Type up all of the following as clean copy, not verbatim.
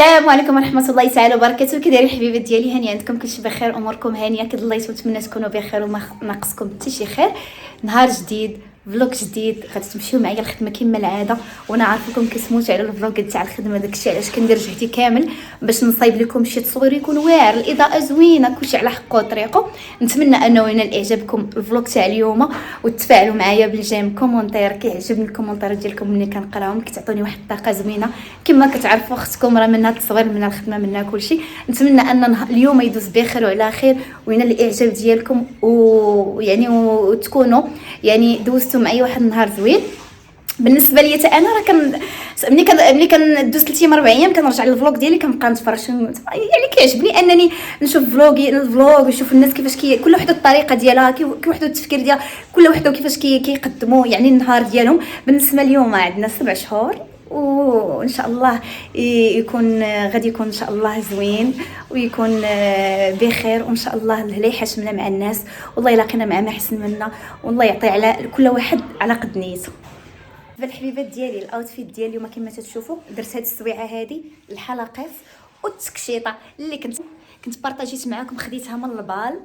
السلام عليكم ورحمه الله تعالى وبركاته. كي دايرين حبيبات ديالي؟ هاني عندكم كلشي بخير، اموركم هانيه كضليتو، نتمنى تكونوا بخير وما ناقصكم حتى شي خير. نهار جديد، فلوق جديد، غادي تمشيو معايا الخدمه كما العاده، وانا عارفكم كتموتوا على الفلوق تاع الخدمه. داكشي علاش كندير جهدي كامل باش نصايب لكم شي تصوير يكون واعر، الاضاءه زوينه، كلشي على حقه وطريقه. نتمنى انه ينال اعجابكم الفلوق تاع اليوم وتفاعلوا معايا بالجيم كومونتير. كيعجبني الكومونتيرات ديالكم ملي كنقراهم، كتعطوني واحد الطاقه زوينه. كما كتعرفوا اختكم راه منها التصوير، منها الخدمه، منها كلشي. نتمنى ان اليوم يدوز بخير وعلى خير وينال الاعجاب ديالكم، ويعني وتكونوا يعني دوزتوا معايا واحد النهار زوين. بالنسبه لي انا راه ملي كندوز 3 ايام 4 ايام كنرجع للفلوق ديالي، كنبقى نتفرج. يعني كيعجبني انني نشوف الفلوق ونشوف الناس كيفاش كل وحده الطريقه ديالها، كل وحده التفكير ديالها، كل وحده كيفاش كيقدموا يعني النهار ديالهم. بالنسبه اليوم عندنا 7 شهور، وان شاء الله يكون غادي يكون ان شاء الله زوين ويكون بخير، وان شاء الله الهلايحه شمله مع الناس، والله يلاقينا مع ما احسن منا، والله يعطي على كل واحد على قد نيته. الحبيبات ديالي، الاوتفيت ديالي اليوم كما تشوفوا درت هذه السويعه هذه، الحلقات والتكشيطه اللي كنت بارطاجيت معكم، خديتها من البال.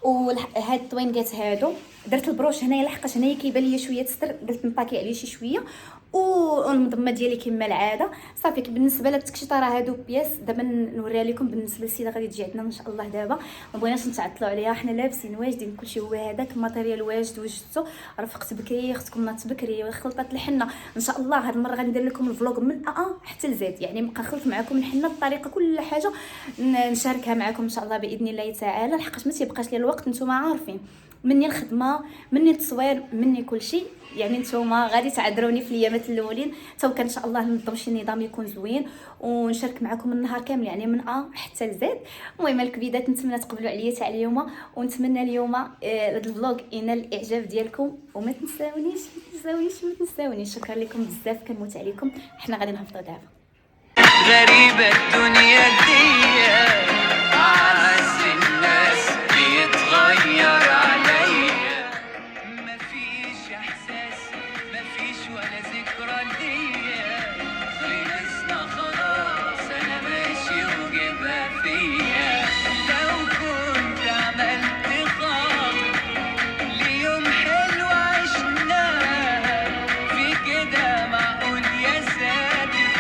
وهاد الطوينكات هادو درت البروش هنايا، لحقاش هنايا كيبان ليا شويه تستر، قلت نطاكي عليه شي شويه. والمضمه ديالي كما العاده صافي. بالنسبه للتكشيطه راه هادو بياس، دابا نوريها لكم. بالنسبه للسيده غادي تجي عندنا ان شاء الله دابا، ما بغيناش نتعطلوا عليها، حنا لابسين واجدين، كلشي هو هذاك الماتيريال واجد وجدتو. رفقت بكري، خصكم ناض بكري، خلطات الحنه ان شاء الله. هاد المره غندير لكم الفلوق من حتى لزد، يعني نبقى نخلط معكم الحنه بالطريقه، كل حاجه نشاركها معكم ان شاء الله باذن الله تعالى، لحقاش ما تيبقاش لي الوقت. نتوما عارفين مني الخدمه، مني التصوير، مني كل شيء، يعني نتوما غادي تعذروني في الايامات الاولين. تو كان ان شاء الله ننظم شي نظام يكون زوين ونشارك معكم النهار كامل، يعني من حتى لزد. المهم الكبيدات، نتمنى تقبلوا عليا تاع اليوم، ونتمنى اليوم هذا الفلوق ينال الاعجاب ديالكم. وما تنساونيش. شكرا لكم بزاف، كنموت عليكم. حنا غادي نهبطوا دابا. غريبة الدنيا دي، أعز الناس بيتغير عليا، مفيش إحساس، مفيش ولا ذكرى ليا، خلصنا خلاص، أنا ماشي وجبها فيا. لو كنت عملت خاطر ليوم حلو عشناه، في كده معقول يا ساتر،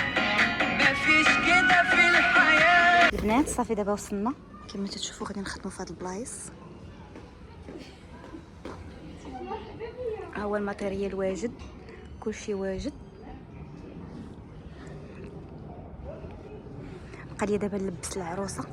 مفيش كده في الحياة. البنات صافي دابا وصلنا كما تشوفوا، غادي نخدموا في هاد البلايص. ها هو الماتيريال واجد، كلشي واجد. بقى لي دابا نلبس العروسه.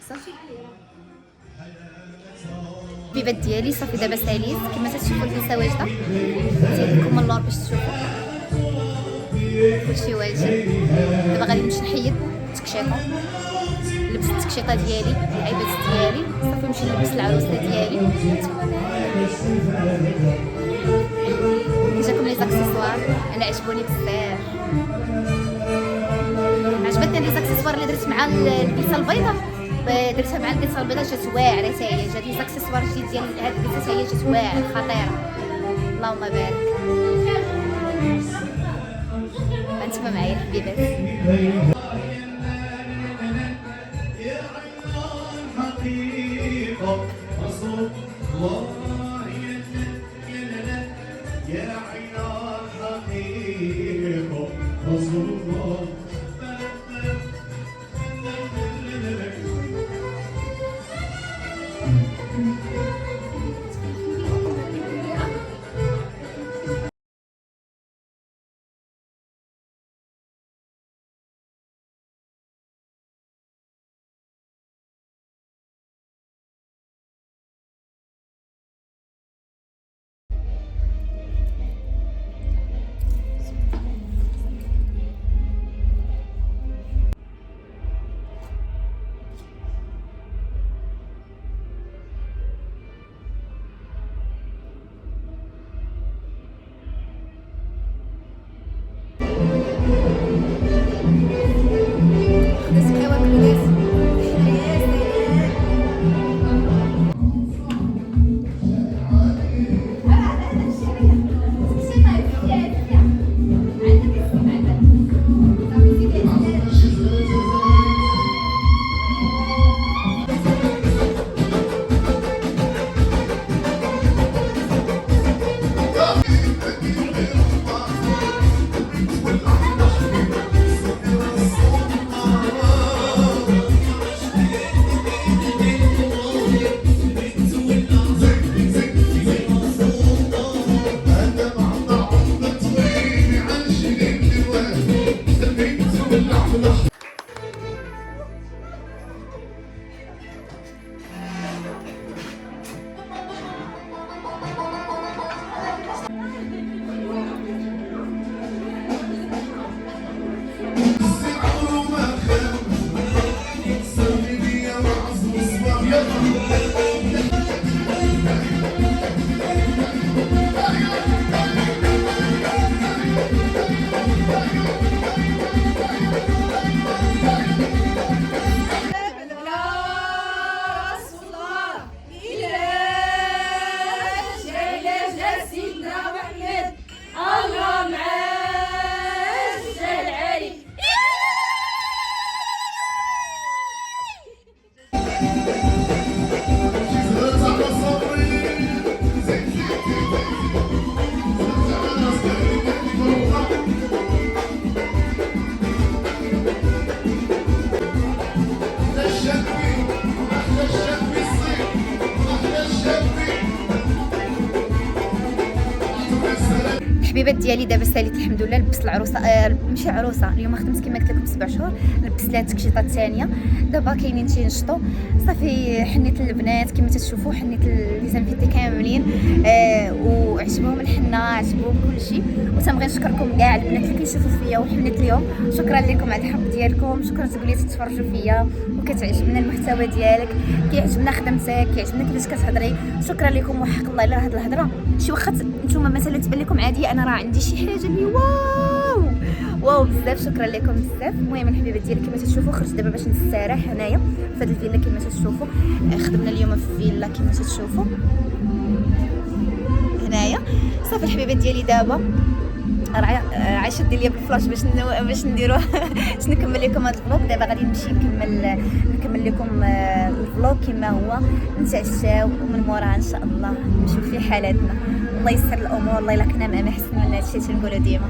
صافي البيبات ديالي صافي دابا ساليت كما تشوفوا الكاسه واجده. نزيد لكم اللور باش تشوفوا كلشي واجد. دابا غادي نمشي نحيد التكشيطه، لبست التكشيطه ديالي العيبات ديالي، صافي نمشي نلبس العروسه ديالي. جاكم لي زاكسيسوار، انا عجبوني بزاف، عجبتني لي زاكسيسوار اللي درت مع البيسه البيضاء، درتها مع البيسه البيضاء جات واعره حتى هي، جات لي زاكسيسوار جديد ديال هاد البيسه حتى هي جات واعره خطيره، اللهم بارك. انتما معايا الحبيبات. الحبيبات ديالي دابا ساليت الحمد لله، لبست العروسه ماشي عروسه، اليوم خدمت كما قلت لكم 7 شهور، لبست لها التكشيطه الثانيه، دابا كاينين تينشطوا صافي. حنيت البنات كما تشوفوا، حنيت لي زانفيتي كاملين وعجبهم الحنه، عجبهم كلشي، وتنبغي نشكركم كاع البنات اللي كيشوفوا فيا وحنيت اليوم. شكرا لكم على الحب ديالكم، شكرا تقولي تتفرجوا فيا وكتعجبنا المحتوى ديالك، كيعجبنا خدمتك، كيعجبنا كيفاش كتهضري. شكرا لكم وحق الله الا هاد الهضره شي واخا نتوما مثلا تبان لكم عاديه، انا راه عندي شي حاجه اللي واو بزاف. شكرا لكم بزاف. المهم الحبيبات ديالي كما تشوفوا خرجت دابا باش نستراح هنايا في هذه الفيلا كما تشوفوا، خدمنا اليوم في الفيلا كما تشوفوا هنايا. صافي الحبيبات ديالي دابا عايشه دير ليا بالفلاش باش نديرو باش نكمل لكم هذا الفلوق. دابا غادي نمشي نكمل لكم الفلوق كما هو، نتعشاو ومن موراها ان شاء الله نشوف في حالاتنا. الله يسر الامور، الله الا كنا ما احسن من هذا الشيء تنقولوا ديما.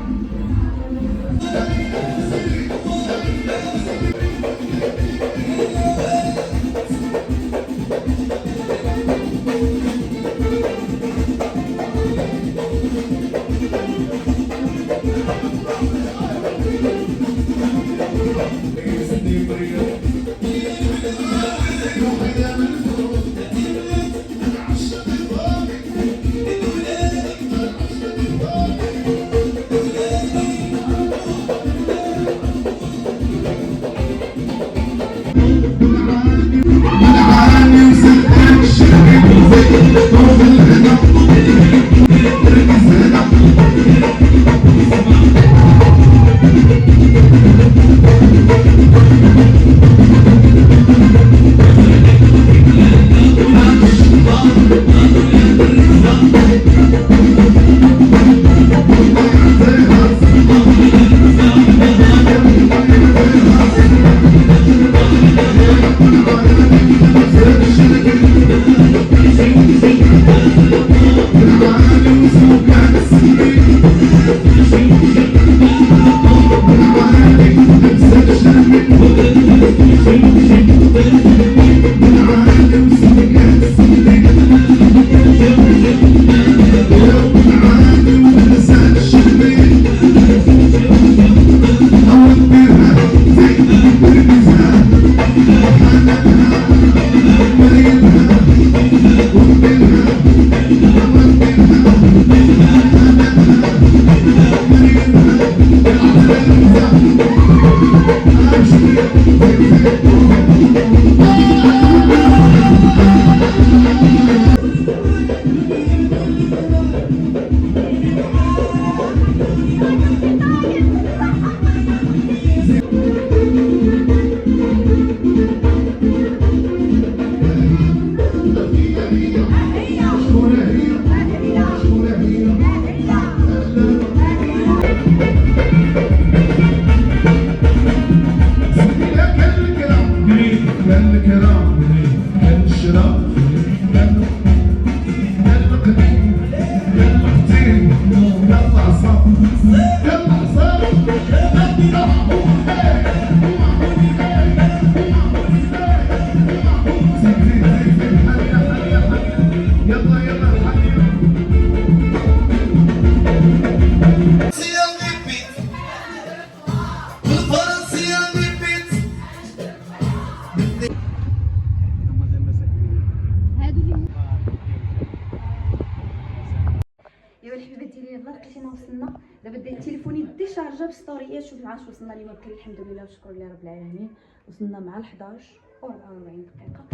بالستوريات. شوف معاش وصلنا اليوم بكري الحمد لله وشكر لله رب العالمين. وصلنا مع 11 و 44 دقيقه.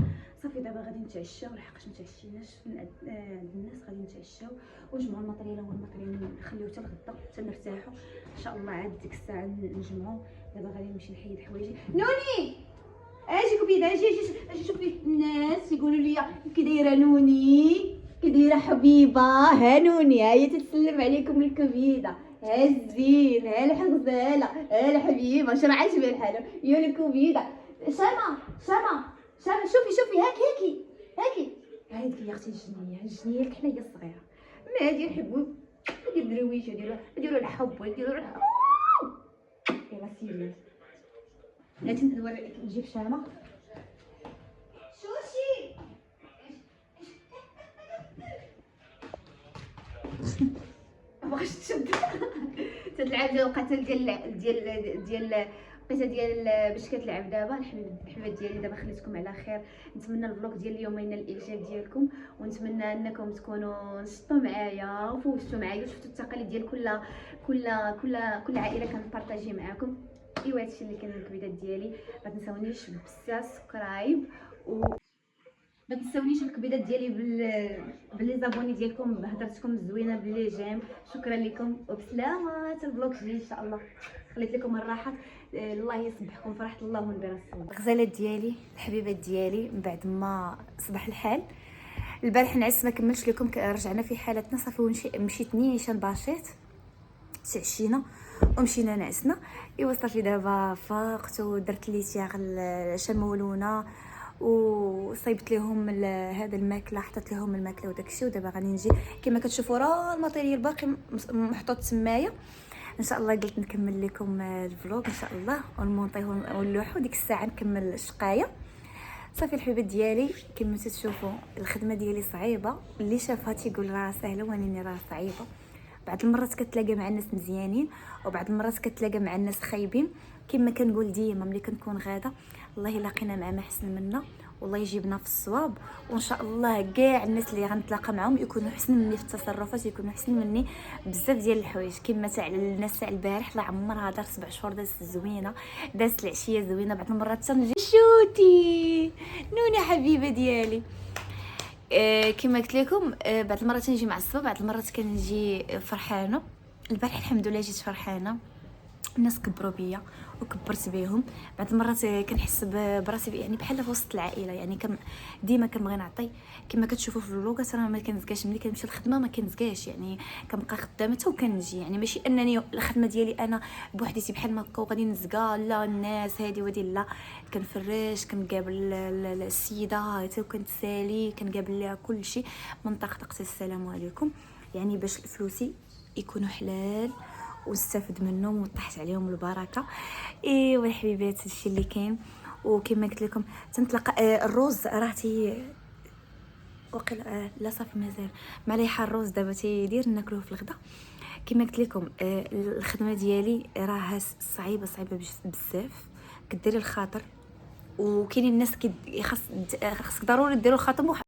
صافي دابا غادي نتعشاو، لحقاش متعشيناش عند الناس، غادي نتعشاو ونجمعوا الماتريال. هو الماتريال نخليوه حتى الغدا حتى نرتاحوا ان شاء الله. عاد ديك الساعه نجمعوا. دابا غادي نمشي نحيد حوايجي. نوني اجي كبيده، اجي شوفي الناس يقولوا لي كي دايره نوني، كي دايره حبيبه. ها نوني هي تتسلم عليكم الكبيده. ها الزين، ها الحغزاله، ها الحبيبه. شرا عاجبها الحال يا الكبيده. شمع شوفي هاكي هاذيك هي اختي الجنيه الكحليه الصغيره. ما هادي يحبوا هادي الدرويشه ديروا الحب وديروا الحب. يلا سيري بغيتي نجيب شامه. شوشي باغاش تشد تتلعب القتل ديال القصه ديال باش كتلعب دابا. الحبيبات ديالي دابا خليتكم على خير. نتمنى الفلوق ديال اليوم ينال الاعجاب ديالكم، ونتمنى انكم تكونوا نشطوا معايا وفوجتوا معايا وشفتوا التقاليد ديال كل عائله كنبارطاجي معاكم. ايوا هادشي اللي كان الكبيدات ديالي. ما تنساونيش بزاف سبسكرايب ما تنساونيش الكبيدات ديالي باللي زابوني ديالكم بهضرتكم الزوينه باللي جيم. شكرا لكم وبسلامه. حتى البلوك جديد ان شاء الله. خليت لكم الراحه. الله يصبحكم فرحه الله ونبير الصوت. الغزالات ديالي الحبيبات ديالي من بعد ما صبح الحال البارح نعس ما كملتش لكم. رجعنا في حالتنا صافي مشيت نيشان باشيت تعشينا ومشينا نعسنا. ايوا صافي دابا فاقت ودرت لي تياغ شمولونه وصيبت لهم هذا الماكله، حطيت لهم الماكله وداكشي. ودابا غادي نجي كما كتشوفوا راه الماتيريال باقي محطوط تمايا. ان شاء الله قلت نكمل لكم الفلوق ان شاء الله ونمونطيه ونلوحو. ديك الساعه نكمل الشقايه. صافي الحبيبات ديالي كما تشوفوا الخدمه ديالي صعيبه. اللي شافها تيقول راه سهله وانني راه صعيبه. بعض المرات كتلاقى مع الناس مزيانين وبعض المرات كتلاقى مع الناس خايبين. كما كنقول ديما ملي كنكون غاده الله لاقينا مع ما حسن منا والله يجيبنا في الصواب. وان شاء الله كاع الناس اللي غنتلاقى معهم يكونوا حسن مني في التصرفات، يكونوا حسن مني بزاف ديال الحوايج. كما تاع الناس تاع البارح الله عمرها دار 7 شهور دازت زوينه، دازت العشيه زوينه. بعض المرات تنجي شوتي نوني حبيبه ديالي. كما قلت لكم بعض المرات نجي معصبه، بعض المرات كنجي فرحانه. البارح الحمد لله جيت فرحانه. الناس كبروا بيا وكبرت بيهم. بعض المرات كنحس براسي يعني بحال في وسط العائله. يعني ديما كنبغي نعطي. كما كتشوفوا في الفلوقات راه ما كنزكاش ملي كنمشي للخدمه ما كنزكاش. يعني كنبقى خدامه حتى وكنجي. يعني ماشي انني الخدمه ديالي انا بوحديتي بحال ما هكا وغادي نزكا لا الناس هادي ودي لا. كنفرش كنقابل السيده حتى وكنتسالي كنقابل ليها كلشي من طقطقه السلام عليكم. يعني باش فلوسي يكونوا حلال ونستافد منهم وطحت عليهم البركه. ايوا الحبيبات هادشي اللي كاين. وكما قلت لكم تنطلق الروز راه وقيل لا صافي مازال مليحه. الروز دابا تيدير ناكلوه في الغدا. كما قلت لكم الخدمه ديالي راها صعيبه بزاف. كديري الخاطر وكاينين الناس خاصك ضروري ديروا الخاطر